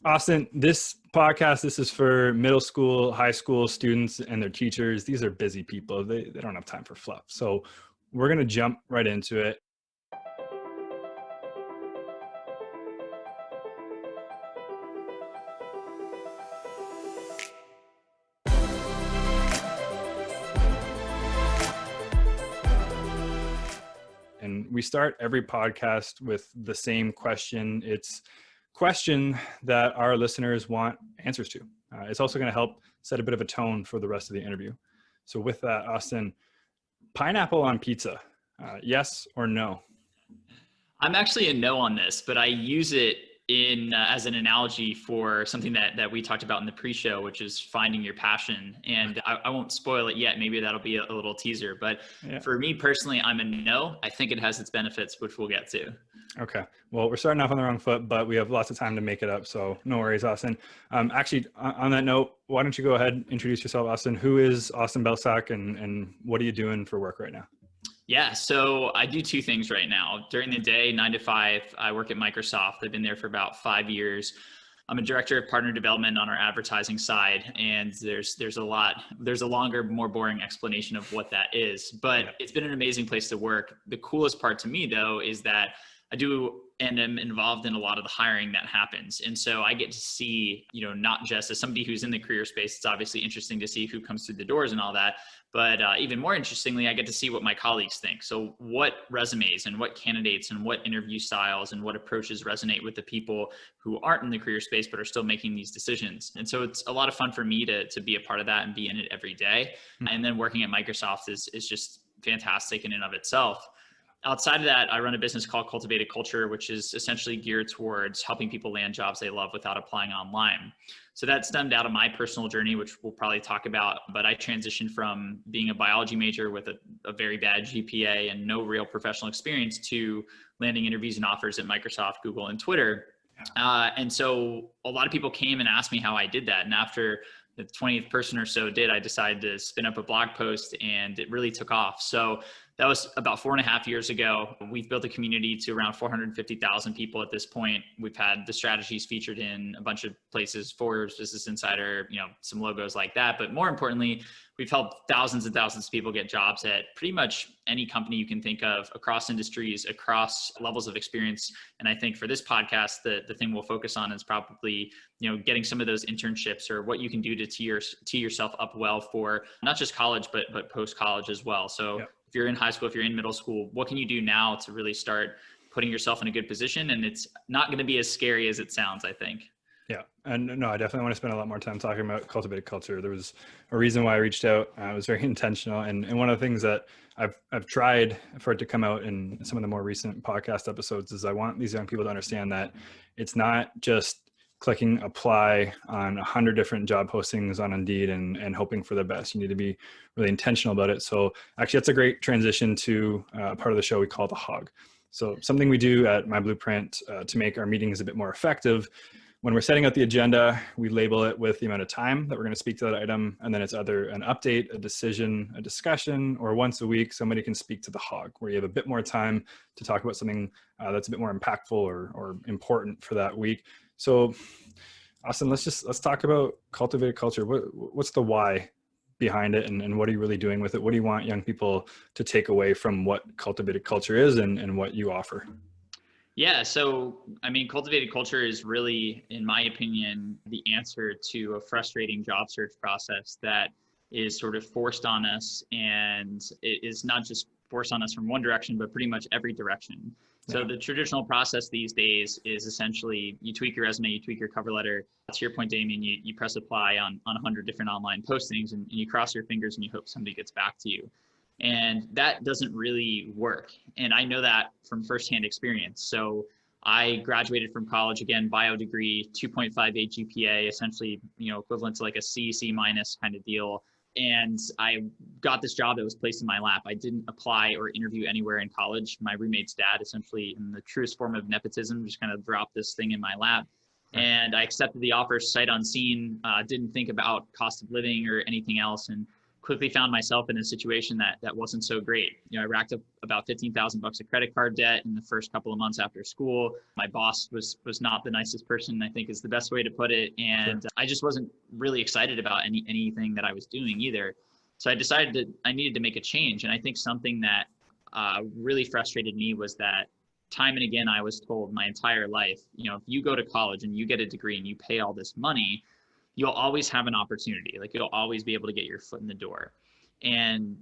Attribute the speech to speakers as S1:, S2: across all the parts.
S1: Austin, this podcast, this is for middle school, high school students and their teachers. These are busy people. They don't have time for fluff. So we're going to jump right into it. And we start every podcast with the same question. It's a question that our listeners want answers to. It's also going to help set a bit of a tone for the rest of the interview. So with that, Austin, pineapple on pizza, yes or no?
S2: I'm actually a no on this, but I use it in as an analogy for something that we talked about in the pre-show, which is finding your passion. And I won't spoil it yet. Maybe that'll be a little teaser. But For me personally, I'm a no. I think it has its benefits, which we'll get to.
S1: Okay. Well, we're starting off on the wrong foot, but we have lots of time to make it up. So no worries, Austin. Actually, on that note, why don't you go ahead and introduce yourself, Austin? Who is Austin Belcak and what are you doing for work right now?
S2: Yeah, so I do two things right now. During the day, 9 to 5, I work at Microsoft. I've been there for about 5 years. I'm a director of partner development on our advertising side, and there's a longer, more boring explanation of what that is, but It's been an amazing place to work. The coolest part to me though is that I do and am involved in a lot of the hiring that happens. And so I get to see, not just as somebody who's in the career space, it's obviously interesting to see who comes through the doors and all that. But even more interestingly, I get to see what my colleagues think. So what resumes and what candidates and what interview styles and what approaches resonate with the people who aren't in the career space, but are still making these decisions. And so it's a lot of fun for me to be a part of that and be in it every day. Mm-hmm. And then working at Microsoft is just fantastic in and of itself. Outside of that, I run a business called Cultivated Culture, which is essentially geared towards helping people land jobs they love without applying online. So that stemmed out of my personal journey, which we'll probably talk about, but I transitioned from being a biology major with a very bad GPA and no real professional experience to landing interviews and offers at Microsoft, Google, and Twitter. And so a lot of people came and asked me how I did that. And after the 20th person or so did, I decided to spin up a blog post and it really took off. So that was about 4.5 years ago. We've built a community to around 450,000 people at this point. We've had the strategies featured in a bunch of places, Forbes, Business Insider, some logos like that. But more importantly, we've helped thousands and thousands of people get jobs at pretty much any company you can think of across industries, across levels of experience. And I think for this podcast, the thing we'll focus on is probably, getting some of those internships or what you can do to tee yourself up well for not just college, but post-college as well. So if you're in high school, if you're in middle school, what can you do now to really start putting yourself in a good position? And it's not going to be as scary as it sounds, I think.
S1: Yeah. And no, I definitely want to spend a lot more time talking about Cultivated Culture. There was a reason why I reached out. It was very intentional. And one of the things that I've tried for it to come out in some of the more recent podcast episodes is I want these young people to understand that it's not just clicking apply on 100 different job postings on Indeed and hoping for the best. You need to be really intentional about it. So actually that's a great transition to part of the show we call the hog. So something we do at My Blueprint to make our meetings a bit more effective. When we're setting out the agenda, we label it with the amount of time that we're going to speak to that item. And then it's either an update, a decision, a discussion, or once a week, somebody can speak to the hog where you have a bit more time to talk about something that's a bit more impactful or important for that week. So Austin, let's talk about Cultivated Culture. What's the why behind it and what are you really doing with it? What do you want young people to take away from what Cultivated Culture is and what you offer?
S2: Yeah, so Cultivated Culture is really, in my opinion, the answer to a frustrating job search process that is sort of forced on us, and it is not just forced on us from one direction, but pretty much every direction. So the traditional process these days is essentially you tweak your resume, you tweak your cover letter. To your point, Damien, you press apply on 100 different online postings and you cross your fingers and you hope somebody gets back to you. And that doesn't really work. And I know that from firsthand experience. So I graduated from college, again, bio degree, 2.58 GPA, essentially, equivalent to like a C minus kind of deal. And I got this job that was placed in my lap. I didn't apply or interview anywhere in college. My roommate's dad, essentially in the truest form of nepotism, just kind of dropped this thing in my lap. And I accepted the offer sight unseen, didn't think about cost of living or anything else. And quickly found myself in a situation that wasn't so great. I racked up about $15,000 of credit card debt in the first couple of months after school. My boss was not the nicest person, I think is the best way to put it. And I just wasn't really excited about anything that I was doing either. So I decided that I needed to make a change. And I think something that really frustrated me was that time and again, I was told my entire life, if you go to college and you get a degree and you pay all this money, you'll always have an opportunity. Like you'll always be able to get your foot in the door. And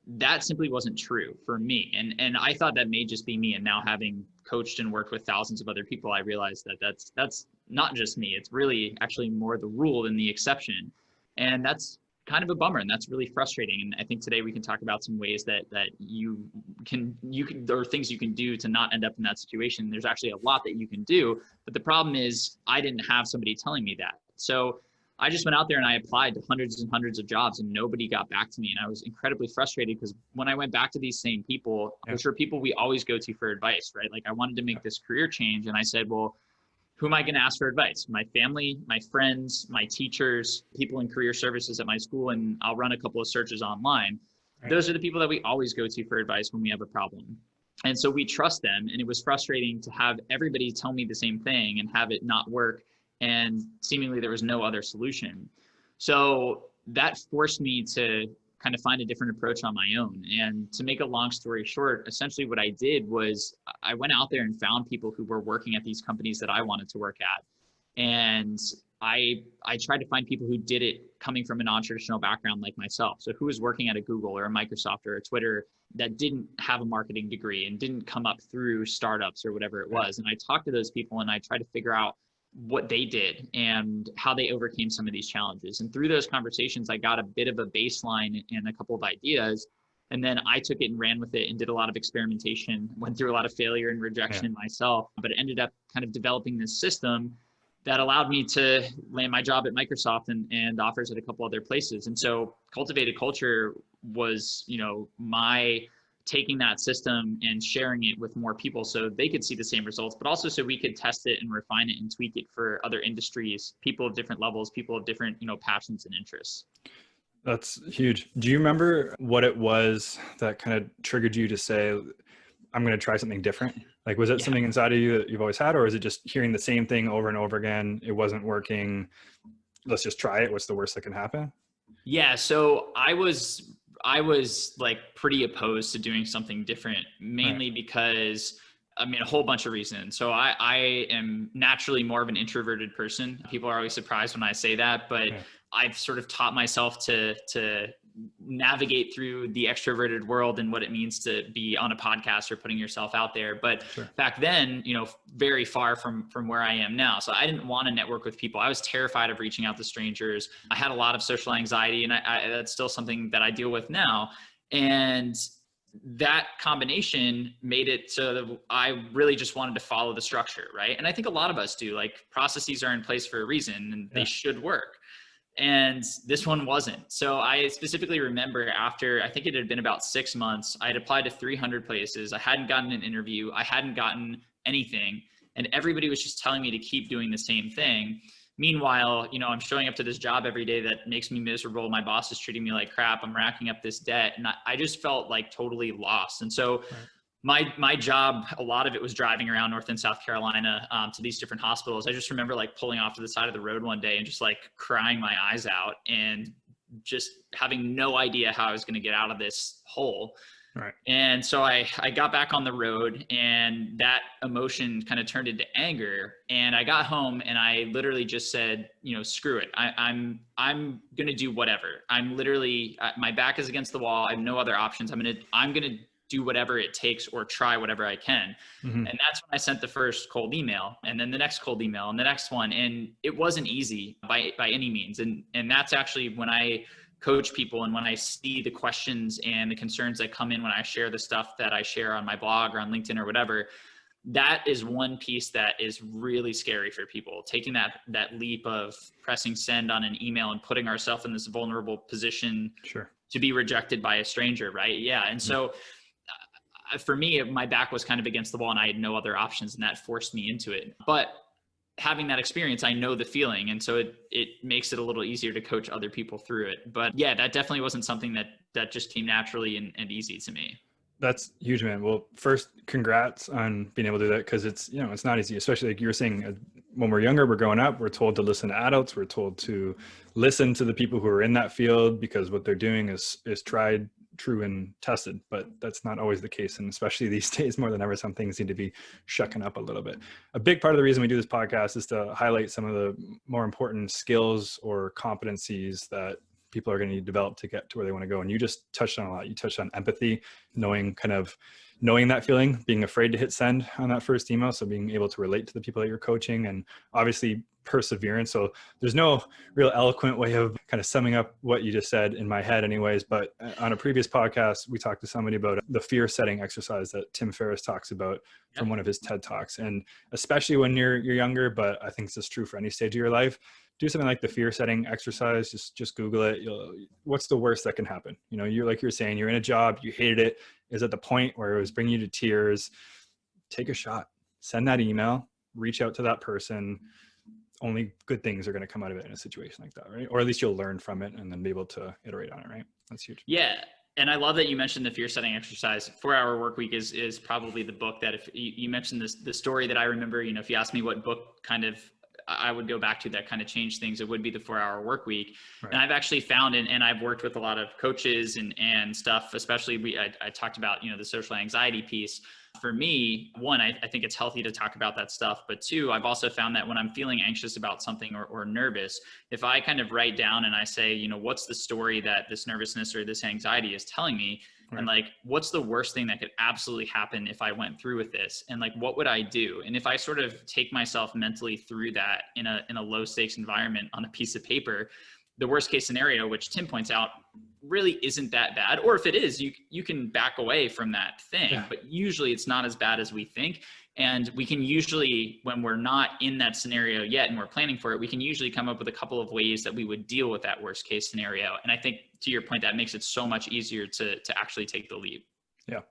S2: that simply wasn't true for me. And I thought that may just be me. And now having coached and worked with thousands of other people, I realized that that's not just me. It's really actually more the rule than the exception. And that's kind of a bummer, and that's really frustrating. And I think today we can talk about some ways that you can, there are things you can do to not end up in that situation. There's actually a lot that you can do, but the problem is I didn't have somebody telling me that. So I just went out there and I applied to hundreds and hundreds of jobs and nobody got back to me. And I was incredibly frustrated because when I went back to these same people, which are people we always go to for advice, right? Like I wanted to make this career change, and I said, well, who am I going to ask for advice? My family, my friends, my teachers, people in career services at my school, and I'll run a couple of searches online. Right. Those are the people that we always go to for advice when we have a problem. And so we trust them. And it was frustrating to have everybody tell me the same thing and have it not work. And seemingly there was no other solution. So that forced me to kind of find a different approach on my own. And to make a long story short, essentially what I did was I went out there and found people who were working at these companies that I wanted to work at. And I tried to find people who did it coming from a non-traditional background like myself. So who was working at a Google or a Microsoft or a Twitter that didn't have a marketing degree and didn't come up through startups or whatever it was. And I talked to those people and I tried to figure out what they did and how they overcame some of these challenges. And through those conversations, I got a bit of a baseline and a couple of ideas. And then I took it and ran with it and did a lot of experimentation, went through a lot of failure and rejection myself, but it ended up kind of developing this system that allowed me to land my job at Microsoft and offers at a couple other places. And so Cultivated Culture was, my taking that system and sharing it with more people so they could see the same results, but also so we could test it and refine it and tweak it for other industries, people of different levels, people of different, passions and interests.
S1: That's huge. Do you remember what it was that kind of triggered you to say, I'm going to try something different? Like, was it something inside of you that you've always had, or is it just hearing the same thing over and over again? It wasn't working. Let's just try it. What's the worst that can happen? Yeah.
S2: So I was like pretty opposed to doing something different, mainly because a whole bunch of reasons. So I am naturally more of an introverted person. People are always surprised when I say that, but I've sort of taught myself to navigate through the extroverted world and what it means to be on a podcast or putting yourself out there. But back then, very far from where I am now. So I didn't want to network with people. I was terrified of reaching out to strangers. I had a lot of social anxiety, and that's still something that I deal with now. And that combination made it so that I really just wanted to follow the structure, right? And I think a lot of us do. Like, processes are in place for a reason and they should work. And this one wasn't. So I specifically remember after, I think it had been about 6 months, I had applied to 300 places. I hadn't gotten an interview. I hadn't gotten anything. And everybody was just telling me to keep doing the same thing. Meanwhile, I'm showing up to this job every day that makes me miserable. My boss is treating me like crap. I'm racking up this debt. And I just felt like totally lost. And so my job, a lot of it was driving around North and South Carolina to these different hospitals. I just remember like pulling off to the side of the road one day and just like crying my eyes out and just having no idea how I was going to get out of this hole. Right. And so I got back on the road, and that emotion kind of turned into anger. And I got home and I literally just said, screw it. I'm going to do whatever. I'm literally, my back is against the wall. I have no other options. I'm going to do whatever it takes or try whatever I can. Mm-hmm. And that's when I sent the first cold email, and then the next cold email and the next one. And it wasn't easy by any means. And that's actually when I coach people and when I see the questions and the concerns that come in when I share the stuff that I share on my blog or on LinkedIn or whatever, that is one piece that is really scary for people, taking that leap of pressing send on an email and putting ourselves in this vulnerable position to be rejected by a stranger. Right. Yeah. And so for me, my back was kind of against the wall and I had no other options, and that forced me into it. But having that experience, I know the feeling. And so it makes it a little easier to coach other people through it. But yeah, that definitely wasn't something that just came naturally and easy to me.
S1: That's huge, man. Well, first, congrats on being able to do that, because it's, you know, it's not easy, especially like you were saying, when we're younger, we're growing up, we're told to listen to adults, we're told to listen to the people who are in that field because what they're doing is tried, true, and tested. But that's not always the case. And especially these days, more than ever, some things need to be shucking up a little bit. A big part of the reason we do this podcast is to highlight some of the more important skills or competencies that people are going to need to develop to get to where they want to go. And you just touched on a lot. You touched on empathy, knowing that feeling, being afraid to hit send on that first email. So being able to relate to the people that you're coaching, and obviously perseverance. So there's no real eloquent way of kind of summing up what you just said in my head anyways. But on a previous podcast, we talked to somebody about the fear setting exercise that Tim Ferriss talks about from one of his TED Talks. And especially when you're younger, but I think it's just true for any stage of your life, do something like the fear setting exercise. Just Google it. What's the worst that can happen? You know, you're saying, you're in a job, you hated it, is at the point where it was bringing you to tears. Take a shot, send that email, reach out to that person. Only good things are going to come out of it in a situation like that, right? Or at least you'll learn from it and then be able to iterate on it, right? That's huge.
S2: Yeah. And I love that you mentioned the fear setting exercise. 4-Hour Workweek is probably the book that, if you mentioned the story that I remember, you know, if you asked me what book kind of I would go back to that kind of changed things, it would be the 4-Hour Workweek. Right. And I've actually found, and I've worked with a lot of coaches and stuff, especially I talked about, you know, the social anxiety piece. For me, one, I think it's healthy to talk about that stuff. But two, I've also found that when I'm feeling anxious about something or nervous, if I kind of write down and I say, you know, what's the story that this nervousness or this anxiety is telling me? Right. And like, what's the worst thing that could absolutely happen if I went through with this? And like, what would I do? And if I sort of take myself mentally through that in a low stakes environment on a piece of paper, the worst case scenario, which Tim points out, really isn't that bad. Or if it is, you can back away from that thing, but usually it's not as bad as we think. And we can usually, when we're not in that scenario yet and we're planning for it, we can usually come up with a couple of ways that we would deal with that worst case scenario. And I think, to your point, that makes it so much easier to actually take the leap.
S1: Yeah.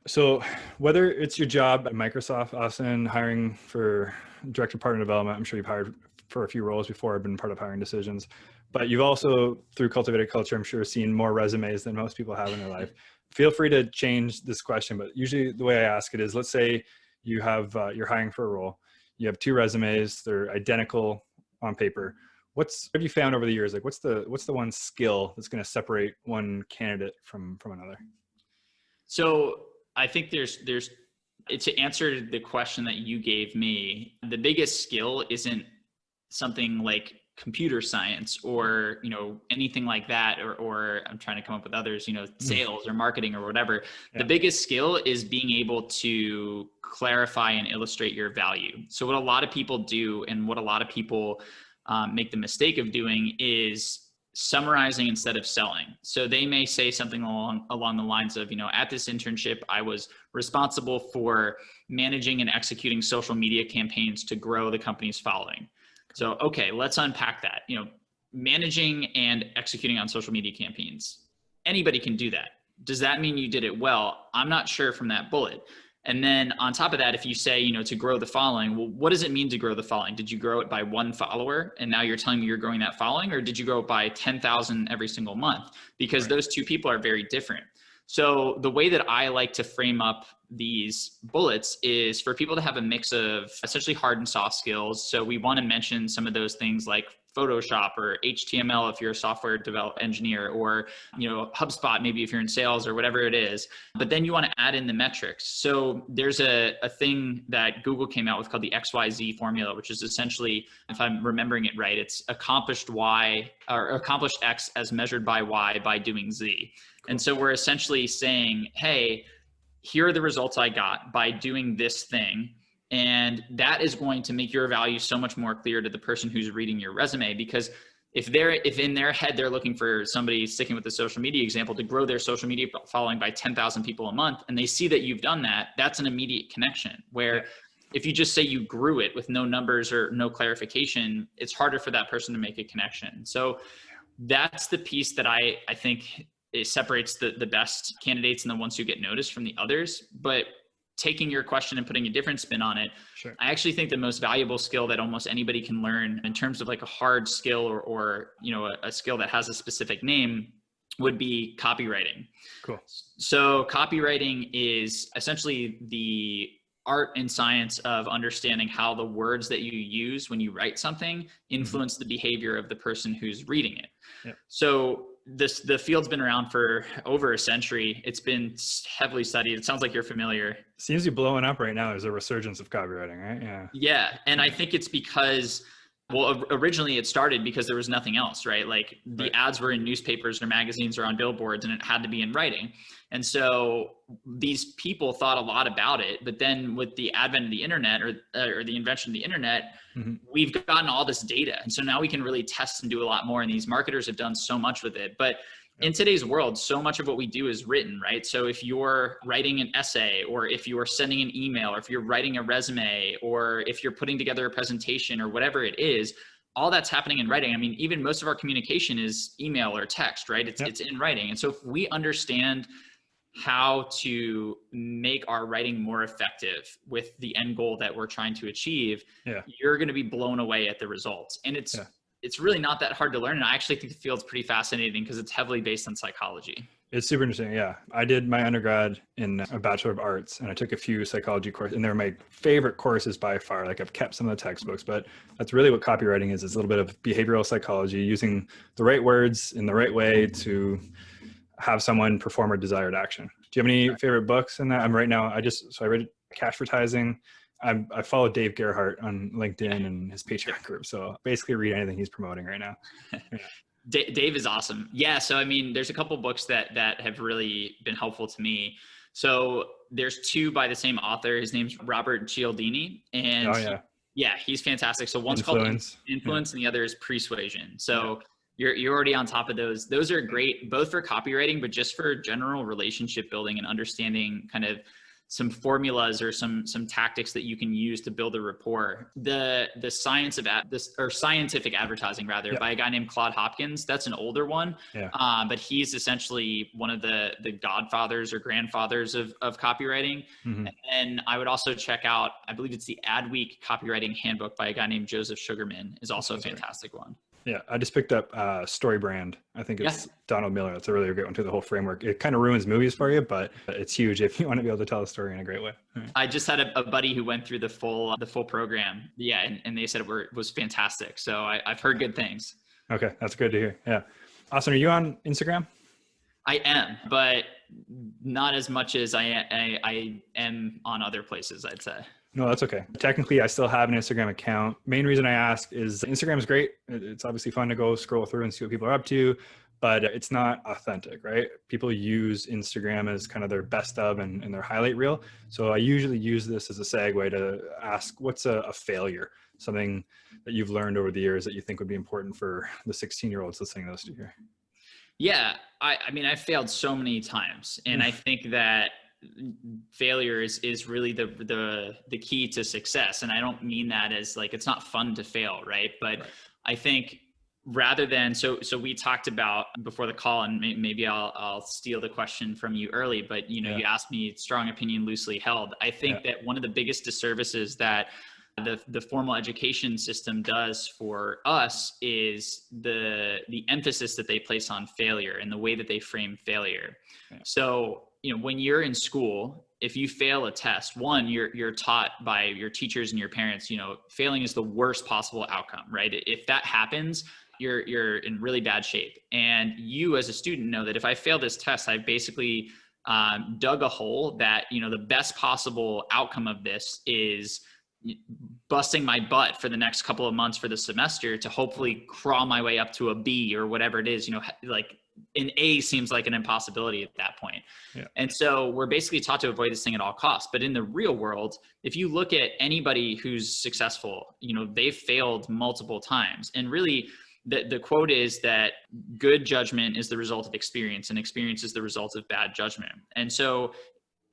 S1: So whether it's your job at Microsoft, Austin, hiring for director of partner development, I'm sure you've hired for a few roles before, I've been part of hiring decisions, but you've also, through Cultivated Culture, I'm sure, seen more resumes than most people have in their life. Feel free to change this question, but usually the way I ask it is, let's say you have, you're hiring for a role, you have 2 resumes, they're identical on paper. What have you found over the years? Like, what's the one skill that's going to separate one candidate from another?
S2: So I think there's to answer the question that you gave me, the biggest skill isn't something like computer science or, you know, anything like that, or I'm trying to come up with others, you know, sales or marketing or whatever. Yeah. The biggest skill is being able to clarify and illustrate your value. So what a lot of people do, and what a lot of people make the mistake of doing, is summarizing instead of selling. So they may say something along the lines of, you know, at this internship, I was responsible for managing and executing social media campaigns to grow the company's following. So, okay, let's unpack that. You know, managing and executing on social media campaigns, anybody can do that. Does that mean you did it well? I'm not sure from that bullet. And then on top of that, if you say, you know, to grow the following, well, what does it mean to grow the following? Did you grow it by 1 follower and now you're telling me you're growing that following, or did you grow it by 10,000 every single month? Because right. Those two people are very different. So the way that I like to frame up these bullets is for people to have a mix of essentially hard and soft skills. So we want to mention some of those things like Photoshop or HTML if you're a software development engineer, or, you know, HubSpot maybe if you're in sales or whatever it is. But then you want to add in the metrics. So there's a thing that Google came out with called the Xyz Formula, which is essentially, if I'm remembering it right, it's accomplished Y or accomplished X as measured by Y by doing Z. And so we're essentially saying, hey, here are the results I got by doing this thing. And that is going to make your value so much more clear to the person who's reading your resume, because if in their head, they're looking for somebody, sticking with the social media example, to grow their social media following by 10,000 people a month, and they see that you've done that, that's an immediate connection. Where if you just say you grew it with no numbers or no clarification, it's harder for that person to make a connection. So that's the piece that I think it separates the best candidates and the ones who get noticed from the others. But taking your question and putting a different spin on it,
S1: Sure.
S2: I actually think the most valuable skill that almost anybody can learn in terms of like a hard skill or a skill that has a specific name would be copywriting.
S1: Cool.
S2: So copywriting is essentially the art and science of understanding how the words that you use when you write something influence the behavior of the person who's reading it.
S1: Yeah.
S2: So the field's been around for over a century. It's been heavily studied. It sounds like you're familiar.
S1: Seems to be blowing up right now. There's a resurgence of copywriting, right? Yeah.
S2: Yeah. And I think it's because, well, originally it started because there was nothing else, right? Like the ads were in newspapers or magazines or on billboards, and it had to be in writing. And so these people thought a lot about it, but then with the advent of the internet or the invention of the internet, we've gotten all this data. And so now we can really test and do a lot more. And these marketers have done so much with it. But in today's world, so much of what we do is written, right? So if you're writing an essay, or if you're sending an email, or if you're writing a resume, or if you're putting together a presentation or whatever it is, all that's happening in writing. I mean, even most of our communication is email or text, right? It's in writing. And so if we understand how to make our writing more effective with the end goal that we're trying to achieve, you're going to be blown away at the results. And it's really not that hard to learn. And I actually think the field's pretty fascinating because it's heavily based on psychology.
S1: It's super interesting. Yeah. I did my undergrad in a Bachelor of Arts, and I took a few psychology courses, and they're my favorite courses by far. Like I've kept some of the textbooks, but that's really what copywriting is. It's a little bit of behavioral psychology, using the right words in the right way to have someone perform a desired action. Do you have any favorite books in that? I read Cash Advertising. I follow Dave Gerhardt on LinkedIn and his Patreon group. So basically read anything he's promoting right now.
S2: Dave is awesome. Yeah. So, I mean, there's a couple books that have really been helpful to me. So there's two by the same author. His name's Robert Cialdini. And he's fantastic. So one's called Influence and the other is Persuasion. So you're already on top of those. Those are great, both for copywriting, but just for general relationship building and understanding kind of some formulas or some tactics that you can use to build a rapport. The science of scientific advertising rather by a guy named Claude Hopkins. That's an older one, but he's essentially one of the godfathers or grandfathers of copywriting. And I would also check out, I believe it's the Adweek Copywriting Handbook by a guy named Joseph Sugarman is also a fantastic one.
S1: Yeah, I just picked up Story Brand. I think it's Donald Miller. It's a really great one too, the whole framework. It kind of ruins movies for you, but it's huge if you want to be able to tell a story in a great way.
S2: I just had a buddy who went through the full program. Yeah, and they said it was fantastic. So I've heard good things. Okay,
S1: that's good to hear. Yeah. Austin, are you on Instagram?
S2: I am, but not as much as I am on other places, I'd say.
S1: No, that's okay. Technically, I still have an Instagram account. Main reason I ask is Instagram is great. It's obviously fun to go scroll through and see what people are up to, but it's not authentic, right? People use Instagram as kind of their best of and their highlight reel. So I usually use this as a segue to ask, what's a failure? Something that you've learned over the years that you think would be important for the 16-year-olds listening to this here.
S2: Yeah. I mean, I've failed so many times, and I think that failure is really the key to success. And I don't mean that as like, it's not fun to fail, right? But I think rather than, so we talked about before the call, and maybe I'll steal the question from you early, but you asked me strong opinion, loosely held. I think that one of the biggest disservices that the formal education system does for us is the emphasis that they place on failure and the way that they frame failure. So, when you're in school, if you fail a test, one, you're taught by your teachers and your parents, failing is the worst possible outcome, right? If that happens, you're in really bad shape. And you as a student know that if I fail this test, I basically dug a hole that, the best possible outcome of this is busting my butt for the next couple of months for the semester to hopefully crawl my way up to a B or whatever it is, like an A seems like an impossibility at that point. And so we're basically taught to avoid this thing at all costs. But in the real world, if you look at anybody who's successful, they've failed multiple times. And really the quote is that good judgment is the result of experience, and experience is the result of bad judgment. And so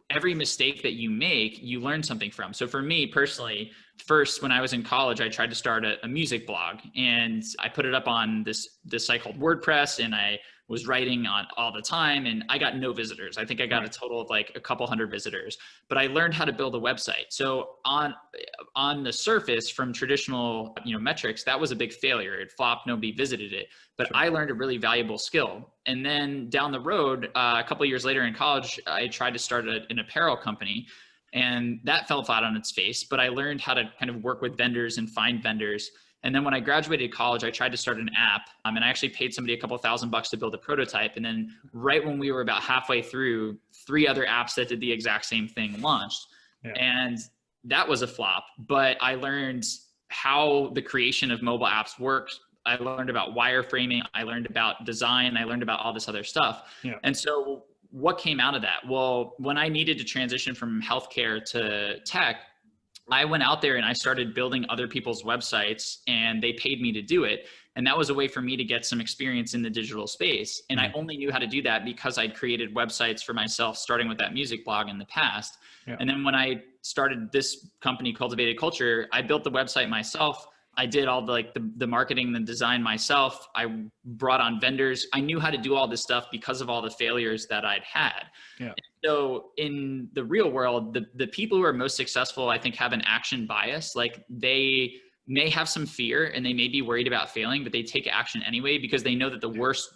S2: every mistake that you make, you learn something from. So for me personally, first, when I was in college, I tried to start a music blog, and I put it up on this site called WordPress, and I was writing on all the time, and I got no visitors. I think I got a total of like a couple hundred visitors, but I learned how to build a website. So on the surface, from traditional, metrics, that was a big failure. It flopped, nobody visited it, but I learned a really valuable skill. And then down the road, a couple of years later in college, I tried to start an apparel company, and that fell flat on its face, but I learned how to kind of work with vendors and find vendors. And then when I graduated college, I tried to start an app, and I actually paid somebody a couple $1,000 to build a prototype. And then right when we were about halfway through, 3 other apps that did the exact same thing launched. Yeah. And that was a flop, but I learned how the creation of mobile apps works. I learned about wireframing. I learned about design. I learned about all this other stuff. Yeah. And so what came out of that? Well, when I needed to transition from healthcare to tech, I went out there and I started building other people's websites, and they paid me to do it. And that was a way for me to get some experience in the digital space. And I only knew how to do that because I'd created websites for myself, starting with that music blog in the past. Yeah. And then when I started this company, Cultivated Culture, I built the website myself. I did all the marketing, the design myself. I brought on vendors. I knew how to do all this stuff because of all the failures that I'd had. Yeah. So in the real world, the people who are most successful, I think, have an action bias. Like, they may have some fear and they may be worried about failing, but they take action anyway, because they know that the worst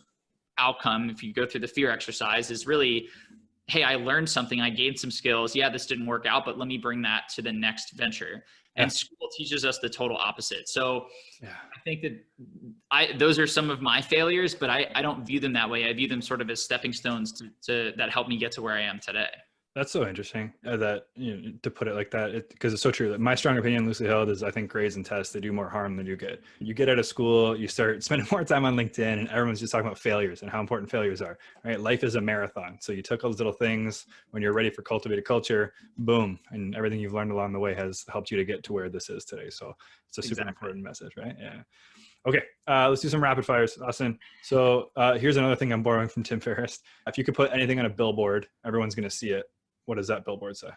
S2: outcome, if you go through the fear exercise, is really, hey, I learned something, I gained some skills. Yeah, this didn't work out, but let me bring that to the next venture. And school teaches us the total opposite. So I think that those are some of my failures, but I don't view them that way. I view them sort of as stepping stones that help me get to where I am today.
S1: That's so interesting that, to put it like that, because it's so true. My strong opinion, loosely held, is I think grades and tests, they do more harm than you get. You get out of school, you start spending more time on LinkedIn, and everyone's just talking about failures and how important failures are, right? Life is a marathon. So you took all those little things when you're ready for cultivated culture, boom, and everything you've learned along the way has helped you to get to where this is today. So it's a super important message, right? Yeah. Okay, let's do some rapid fires, Austin. So here's another thing I'm borrowing from Tim Ferriss. If you could put anything on a billboard, everyone's going to see it. What does that billboard say?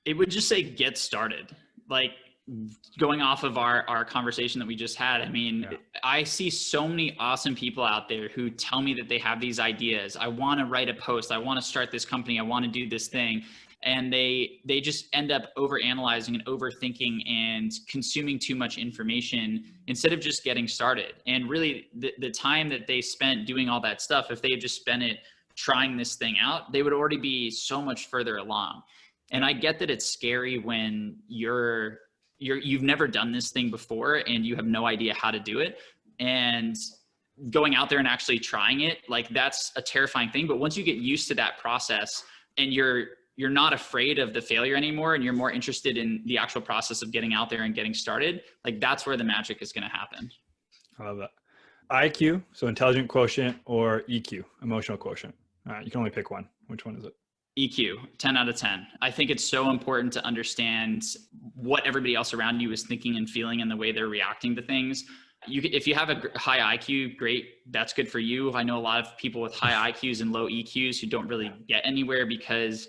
S2: It would just say, get started. Like, going off of our conversation that we just had, I mean, I see so many awesome people out there who tell me that they have these ideas. I want to write a post. I want to start this company. I want to do this thing. And they just end up overanalyzing and overthinking and consuming too much information instead of just getting started. And really, the time that they spent doing all that stuff, if they had just spent it trying this thing out, they would already be so much further along. And I get that it's scary when you've never done this thing before and you have no idea how to do it. And going out there and actually trying it, like, that's a terrifying thing. But once you get used to that process and you're not afraid of the failure anymore, and you're more interested in the actual process of getting out there and getting started, like, that's where the magic is going to happen.
S1: I love that. IQ, so intelligent quotient, or EQ, emotional quotient. You can only pick one. Which one is it?
S2: EQ, 10 out of 10. I think it's so important to understand what everybody else around you is thinking and feeling and the way they're reacting to things. If you have a high IQ, great, that's good for you. I know a lot of people with high IQs and low EQs who don't really get anywhere because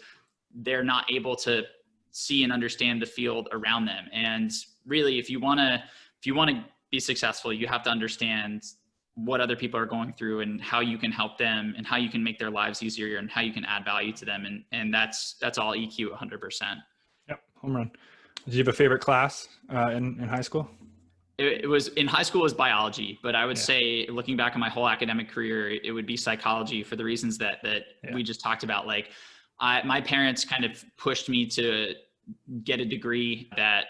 S2: they're not able to see and understand the field around them. And really, if you want to be successful, you have to understand what other people are going through and how you can help them and how you can make their lives easier and how you can add value to them. And that's all EQ 100%.
S1: Yep. Home run. Did you have a favorite class in high school?
S2: It was in high school, it was biology, but I would say, looking back on my whole academic career, it would be psychology, for the reasons that we just talked about. Like, my parents kind of pushed me to get a degree that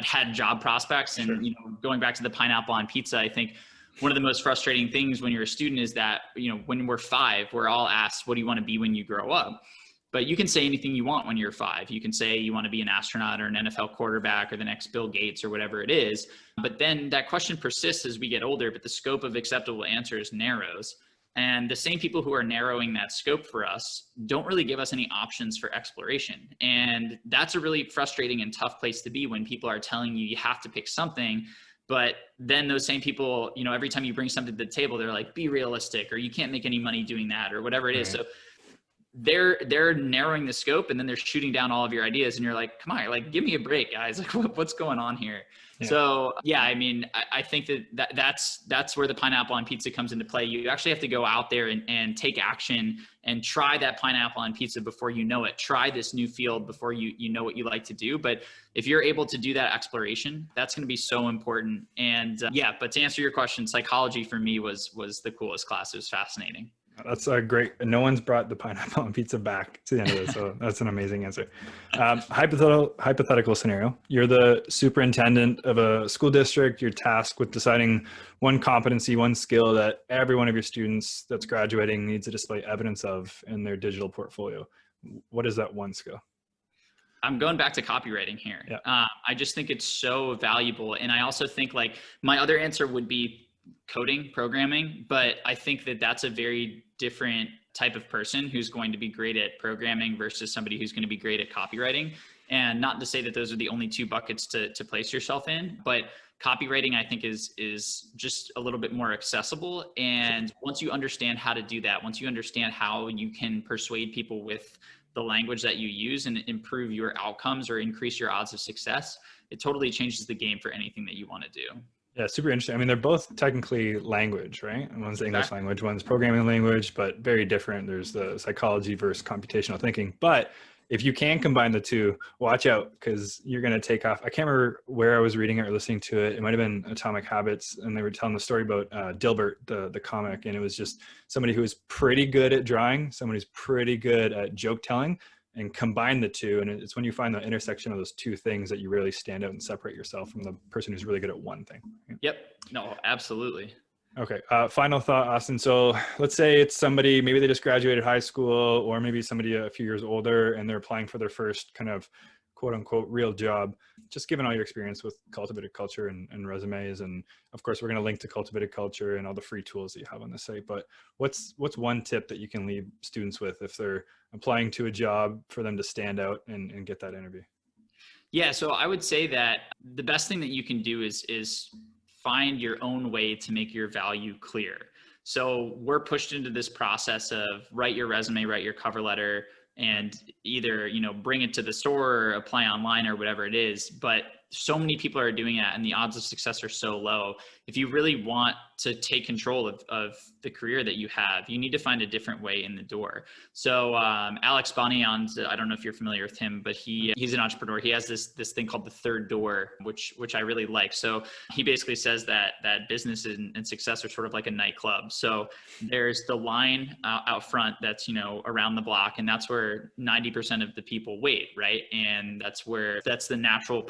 S2: had job prospects. And, going back to the pineapple on pizza, I think one of the most frustrating things when you're a student is that, when we're 5, we're all asked, what do you want to be when you grow up? But you can say anything you want when you're 5. You can say you want to be an astronaut or an NFL quarterback or the next Bill Gates or whatever it is. But then that question persists as we get older, but the scope of acceptable answers narrows. And the same people who are narrowing that scope for us don't really give us any options for exploration. And that's a really frustrating and tough place to be, when people are telling you have to pick something. But then those same people, every time you bring something to the table, they're like, be realistic, or you can't make any money doing that, or whatever it is. So they're narrowing the scope and then they're shooting down all of your ideas and you're like, come on, like, give me a break, guys. Like what's going on here? Yeah. So yeah, I mean, I think that's where the pineapple on pizza comes into play. You actually have to go out there and take action and try that pineapple on pizza before you know it. Try this new field before you know what you like to do. But if you're able to do that exploration, that's going to be so important. And yeah, but to answer your question, psychology for me was the coolest class. It was fascinating.
S1: That's a great, no one's brought the pineapple on pizza back to the end of this. So that's an amazing answer. Hypothetical scenario. You're the superintendent of a school district. You're tasked with deciding one competency, one skill that every one of your students that's graduating needs to display evidence of in their digital portfolio. What is that one skill?
S2: I'm going back to copywriting here. Yeah. I just think it's so valuable. And I also think, like, my other answer would be coding, programming, but I think that's a very different type of person who's going to be great at programming versus somebody who's going to be great at copywriting. And not to say that those are the only two buckets to place yourself in, but copywriting, I think, is just a little bit more accessible. And once you understand how to do that, once you understand how you can persuade people with the language that you use and improve your outcomes or increase your odds of success, it totally changes the game for anything that you want to do.
S1: Yeah, super interesting. I mean, they're both technically language, right? One's the English language, one's programming language, but very different. There's the psychology versus computational thinking. But if you can combine the two, watch out, because you're going to take off. I can't remember where I was reading it or listening to it. It might have been Atomic Habits, and they were telling the story about Dilbert, the comic, and it was just somebody who was pretty good at drawing, somebody who's pretty good at joke telling, and combine the two. And it's when you find the intersection of those two things that you really stand out and separate yourself from the person who's really good at one thing.
S2: Yep. No, absolutely.
S1: Okay. Final thought, Austin. So let's say it's somebody, maybe they just graduated high school, or maybe somebody a few years older, and they're applying for their first kind of quote unquote real job. Just given all your experience with Cultivated Culture and resumes, and of course we're going to link to Cultivated Culture and all the free tools that you have on the site, but what's one tip that you can leave students with if they're applying to a job for them to stand out and get that interview?
S2: Yeah, so I would say that the best thing that you can do is find your own way to make your value clear. So we're pushed into this process of write your resume, write your cover letter, and either, bring it to the store or apply online or whatever it is. But so many people are doing that and the odds of success are so low. If you really want to take control of the career that you have, you need to find a different way in the door. So Alex Bonians, I don't know if you're familiar with him, but he's an entrepreneur. He has this thing called the third door, which I really like. So he basically says that business and success are sort of like a nightclub. So there's the line out front that's, around the block, and that's where 90% of the people wait, right? And that's the natural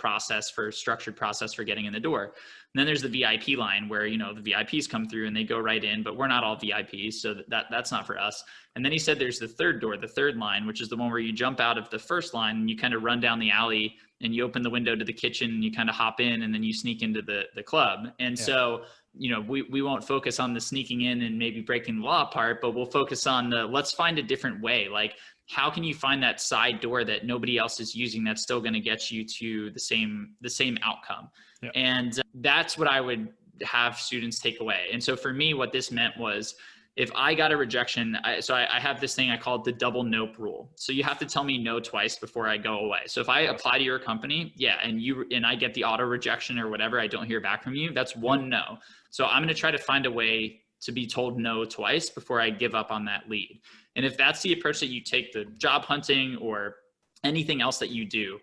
S2: structured process for getting in the door. And then there's the VIP line where, the VIPs come through and they go right in, but we're not all VIPs. So that's not for us. And then he said there's the third door, the third line, which is the one where you jump out of the first line and you kind of run down the alley and you open the window to the kitchen and you kind of hop in and then you sneak into the club. And so, we won't focus on the sneaking in and maybe breaking the law part, but we'll focus on let's find a different way. Like, how can you find that side door that nobody else is using that's still going to get you to the same outcome? Yeah. And that's what I would have students take away. And so for me, what this meant was, if I got a rejection, I have this thing I call it the double nope rule. So you have to tell me no twice before I go away. So if I apply to your company, and I get the auto rejection or whatever, I don't hear back from you, that's one no. So I'm going to try to find a way to be told no twice before I give up on that lead. And if that's the approach that you take to job hunting or anything else that you do,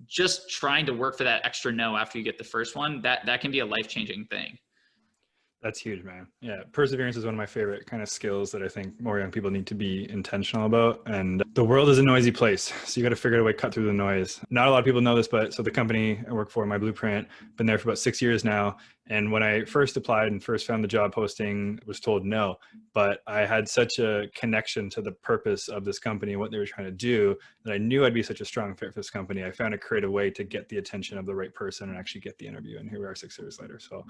S2: just trying to work for that extra no after you get the first one, that can be a life-changing thing.
S1: That's huge, man. Yeah. Perseverance is one of my favorite kind of skills that I think more young people need to be intentional about. And the world is a noisy place. So you got to figure out a way to cut through the noise. Not a lot of people know this, but so the company I work for, My Blueprint, been there for about 6 years now. And when I first applied and first found the job posting, was told no, but I had such a connection to the purpose of this company and what they were trying to do that I knew I'd be such a strong fit for this company. I found a creative way to get the attention of the right person and actually get the interview. And here we are 6 years later. So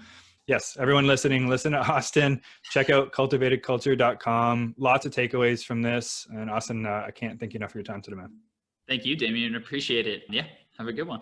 S1: yes, everyone listening, listen to Austin, check out cultivatedculture.com. Lots of takeaways from this. And Austin, I can't thank you enough for your time today, man.
S2: Thank you, Damien. Appreciate it. Yeah. Have a good one.